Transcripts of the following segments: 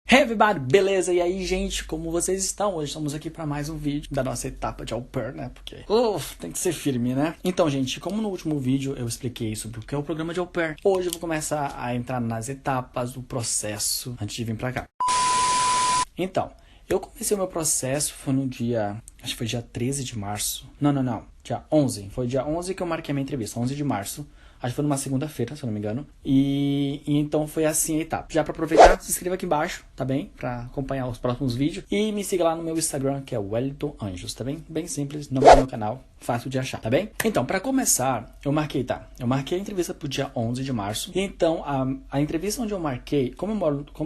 Hey everybody, beleza? E aí, gente, como vocês estão? Hoje estamos aqui para mais um vídeo da nossa etapa de au pair, né? Porque, tem que ser firme, né? Então, gente, como no último vídeo eu expliquei sobre o que é o programa de au pair, hoje eu vou começar a entrar nas etapas do processo antes de vir pra cá. Então, eu comecei o meu processo, foi no dia, acho que foi dia 13 de março. Não, dia 11. Foi dia 11 que eu marquei a minha entrevista, 11 de março. Acho que foi numa segunda-feira, se eu não me engano. E então foi assim a etapa. Já pra aproveitar, se inscreva aqui embaixo, tá bem? Pra acompanhar os próximos vídeos. E me siga lá no meu Instagram, que é Wellington Anjos, tá bem? Bem simples, nome do meu canal, fácil de achar, tá bem? Então, pra começar, eu marquei a entrevista pro dia 11 de março. E então, a entrevista onde eu marquei, como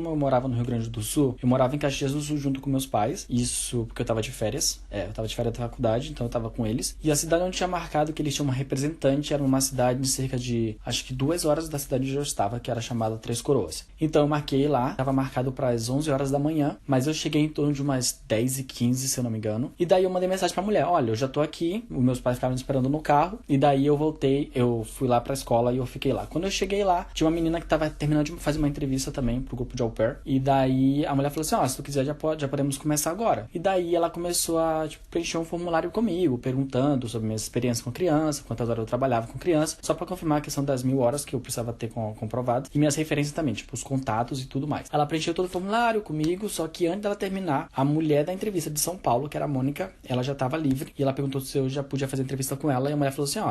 eu morava no Rio Grande do Sul, eu morava em Caxias do Sul junto com meus pais. Isso porque eu tava de férias. Eu tava de férias da faculdade, então eu tava com eles. E a cidade onde tinha marcado que eles tinham uma representante era uma cidade de cerca de, acho que 2 horas da cidade onde eu estava, que era chamada Três Coroas. Então eu marquei lá, tava marcado para as 11 horas da manhã, mas eu cheguei em torno de umas 10h15, se eu não me engano. E daí eu mandei mensagem pra mulher: olha, eu já tô aqui, os meus pais ficavam me esperando no carro. E daí eu voltei, eu fui lá pra escola e eu fiquei lá. Quando eu cheguei lá, tinha uma menina que tava terminando de fazer uma entrevista também pro grupo de au pair. E daí a mulher falou assim: se tu quiser já podemos começar agora. E daí ela começou a preencher um formulário comigo, perguntando sobre minhas experiências com criança, quantas horas eu trabalhava com criança, só pra confirmar a questão das 1000 horas que eu precisava ter comprovado. E minhas referências também, tipo os contatos e tudo mais. Ela preencheu todo o formulário comigo, só que antes dela terminar, a mulher da entrevista de São Paulo, que era a Mônica, ela já tava livre. E ela perguntou se eu já podia fazer entrevista com ela. E a mulher falou assim: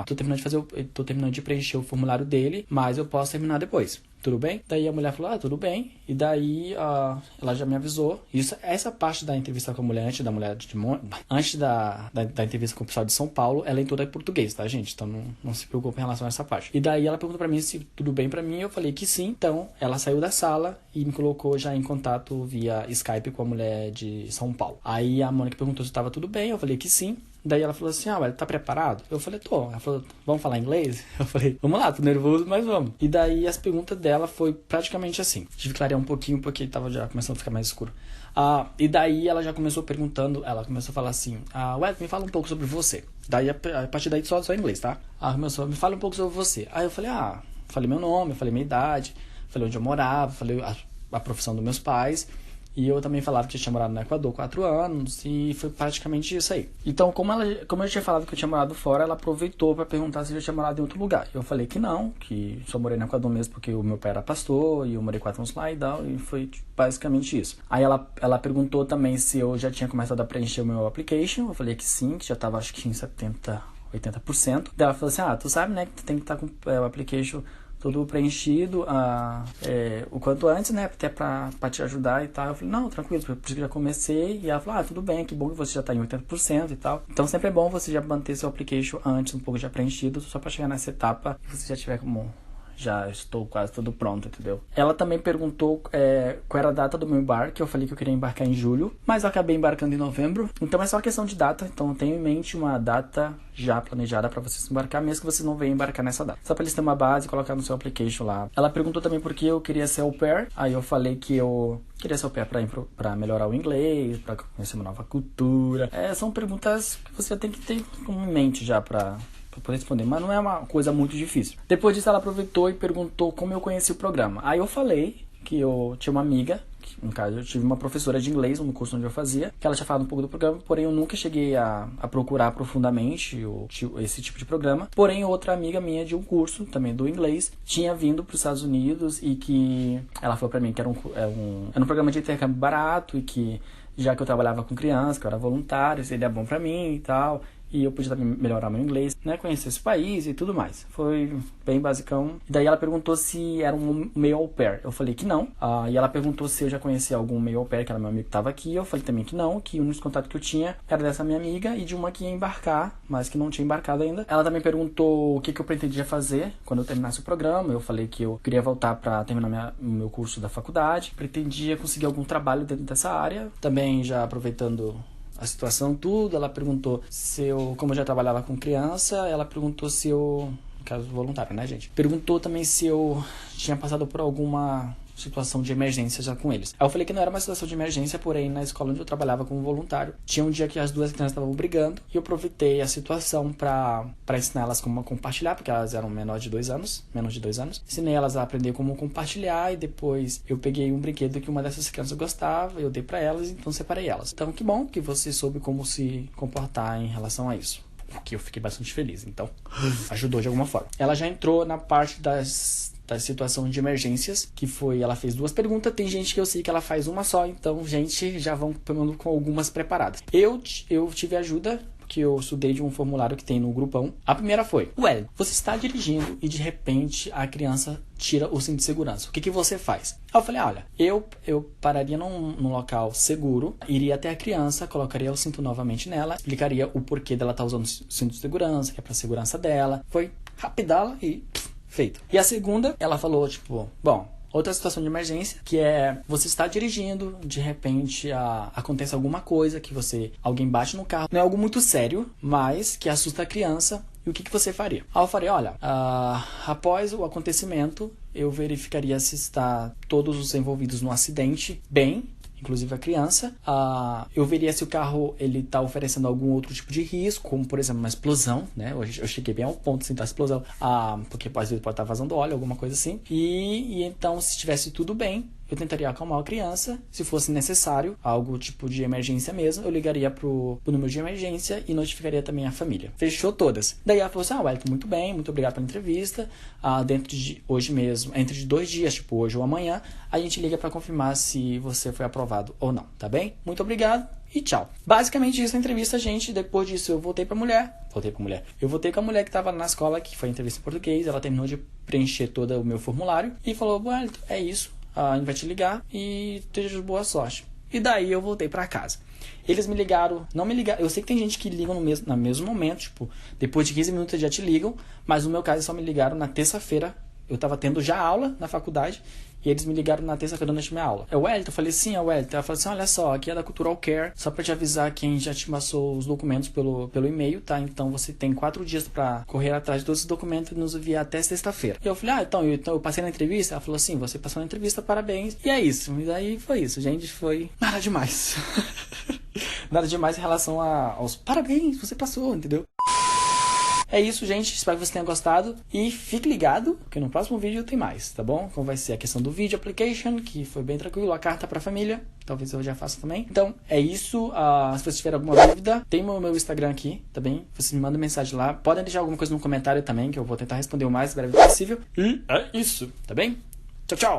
tô terminando de preencher o formulário dele, mas eu posso terminar depois. Tudo bem? Daí a mulher falou: tudo bem. E daí ela já me avisou. Essa parte da entrevista com a mulher, antes da entrevista com o pessoal de São Paulo, ela é em toda em português, tá, gente? Então não se preocupe em relação a essa parte. E daí ela perguntou pra mim se tudo bem pra mim. Eu falei que sim. Então ela saiu da sala e me colocou já em contato via Skype com a mulher de São Paulo. Aí a Mônica perguntou se tava tudo bem. Eu falei que sim. Daí ela falou assim: ué, tá preparado? Eu falei: tô. Ela falou: vamos falar inglês? Eu falei: vamos lá, tô nervoso, mas vamos. E daí as perguntas dela foi praticamente assim. Tive que clarear um pouquinho porque tava já começando a ficar mais escuro. E daí ela já começou perguntando, ela começou a falar assim: ué, me fala um pouco sobre você. Daí a partir daí só inglês, tá? Começou: me fala um pouco sobre você. Aí eu falei: falei meu nome, falei minha idade, falei onde eu morava, falei a profissão dos meus pais. E eu também falava que eu tinha morado no Equador 4 anos, e foi praticamente isso aí. Então, como eu tinha falado que eu tinha morado fora, ela aproveitou para perguntar se eu tinha morado em outro lugar. Eu falei que não, que só morei no Equador mesmo porque o meu pai era pastor, e eu morei 4 anos lá e tal, e foi basicamente isso. Aí ela perguntou também se eu já tinha começado a preencher o meu application. Eu falei que sim, que já tava acho que em 70%, 80%. Daí ela falou assim: tu sabe, né, que tu tem que estar com o application todo preenchido o quanto antes, né, até pra te ajudar e tal. Eu falei: não, tranquilo, por isso que já comecei. E ela falou: tudo bem, que bom que você já tá em 80% e tal. Então sempre é bom você já manter seu application antes, um pouco já preenchido, só pra chegar nessa etapa e você já tiver como: já estou quase tudo pronto, entendeu? Ela também perguntou qual era a data do meu embarque. Eu falei que eu queria embarcar em julho, mas eu acabei embarcando em novembro. Então é só questão de data. Então eu tenho em mente uma data já planejada para vocês embarcar, mesmo que vocês não venham embarcar nessa data. Só para eles terem uma base e colocar no seu application lá. Ela perguntou também por que eu queria ser au pair. Aí eu falei que eu queria ser au pair para melhorar o inglês, para conhecer uma nova cultura. São perguntas que você tem que ter em mente já para poder responder, mas não é uma coisa muito difícil. Depois disso, ela aproveitou e perguntou como eu conheci o programa. Aí eu falei que eu tinha uma amiga, que, no caso eu tive uma professora de inglês no curso onde eu fazia, que ela tinha falado um pouco do programa, porém eu nunca cheguei a procurar profundamente esse tipo de programa. Porém, outra amiga minha de um curso também do inglês tinha vindo para os Estados Unidos, e que ela falou para mim que era um programa de intercâmbio barato, e que já que eu trabalhava com criança, que eu era voluntário, seria bom para mim e tal. E eu podia também melhorar meu inglês, né? Conhecer esse país e tudo mais. Foi bem basicão. E daí ela perguntou se era um meio au pair. Eu falei que não. E ela perguntou se eu já conhecia algum meio au pair, que era meu amigo que estava aqui. Eu falei também que não, que o único contato que eu tinha era dessa minha amiga e de uma que ia embarcar, mas que não tinha embarcado ainda. Ela também perguntou o que eu pretendia fazer quando eu terminasse o programa. Eu falei que eu queria voltar para terminar meu curso da faculdade. Pretendia conseguir algum trabalho dentro dessa área. Também já aproveitando a situação, tudo, ela perguntou se eu, como eu já trabalhava com criança, ela perguntou se eu, no caso voluntário, né, gente? Perguntou também se eu tinha passado por alguma situação de emergência já com eles. Aí eu falei que não era uma situação de emergência, porém na escola onde eu trabalhava como voluntário, tinha um dia que as duas crianças estavam brigando e eu aproveitei a situação para ensinar elas como compartilhar, porque elas eram menos de 2 anos. Ensinei elas a aprender como compartilhar e depois eu peguei um brinquedo que uma dessas crianças gostava, eu dei para elas, então separei elas. Então que bom que você soube como se comportar em relação a isso. Porque eu fiquei bastante feliz, então ajudou de alguma forma. Ela já entrou na parte da situação de emergências, que foi, ela fez 2 perguntas, tem gente que eu sei que ela faz uma só, então, gente, já vão pegando com algumas preparadas. Eu tive ajuda, que eu estudei de um formulário que tem no grupão. A primeira foi: Well, você está dirigindo e de repente a criança tira o cinto de segurança. O que você faz? Aí eu falei, olha, eu pararia num local seguro, iria até a criança, colocaria o cinto novamente nela, explicaria o porquê dela estar usando o cinto de segurança, que é pra segurança dela. Foi rapidala e feito. E a segunda, ela falou, tipo, bom, outra situação de emergência, que é você está dirigindo, de repente acontece alguma coisa, que alguém bate no carro. Não é algo muito sério, mas que assusta a criança. E o que você faria? Aí eu falei, olha, após o acontecimento, eu verificaria se está todos os envolvidos no acidente bem, inclusive a criança. Eu veria se o carro ele está oferecendo algum outro tipo de risco, como por exemplo uma explosão, né? Eu cheguei bem ao ponto assim, da explosão, porque às vezes pode estar vazando óleo, alguma coisa assim. E então, se estivesse tudo bem, eu tentaria acalmar a criança. Se fosse necessário, algo tipo de emergência mesmo, eu ligaria pro número de emergência e notificaria também a família. Fechou todas. Daí ela falou assim, Wellington, muito bem, muito obrigado pela entrevista. Dentro de hoje mesmo, entre 2 dias, tipo hoje ou amanhã, a gente liga para confirmar se você foi aprovado ou não, tá bem? Muito obrigado e tchau. Basicamente isso é a entrevista, gente. Depois disso eu voltei com a mulher. Eu voltei com a mulher que estava na escola, que foi a entrevista em português. Ela terminou de preencher todo o meu formulário e falou, Wellington, é isso. A gente vai te ligar e desejo boa sorte. E daí eu voltei pra casa. Eles me ligaram, não me ligaram. Eu sei que tem gente que liga no mesmo momento, tipo, depois de 15 minutos já te ligam, mas no meu caso só me ligaram na terça-feira. Eu tava tendo já aula na faculdade e eles me ligaram na terça-feira durante minha aula. É o Wellington? Eu falei, sim, é o Wellington. Ela falou assim, olha só, aqui é da Cultural Care, só pra te avisar que a gente já te passou os documentos pelo e-mail, tá? Então você tem 4 dias pra correr atrás de todos os documentos e nos enviar até sexta-feira. E eu falei, então eu passei na entrevista? Ela falou assim, você passou na entrevista, parabéns. E é isso. E daí foi isso, gente, foi nada demais. Nada demais em relação aos parabéns, você passou, entendeu? É isso, gente. Espero que você tenha gostado. E fique ligado, porque no próximo vídeo tem mais, tá bom? Como vai ser a questão do vídeo application, que foi bem tranquilo. A carta pra família, talvez eu já faça também. Então, é isso. Se você tiver alguma dúvida, tem o meu Instagram aqui, tá bem? Você me manda mensagem lá. Podem deixar alguma coisa no comentário também, que eu vou tentar responder o mais breve possível. E é isso, tá bem? Tchau, tchau!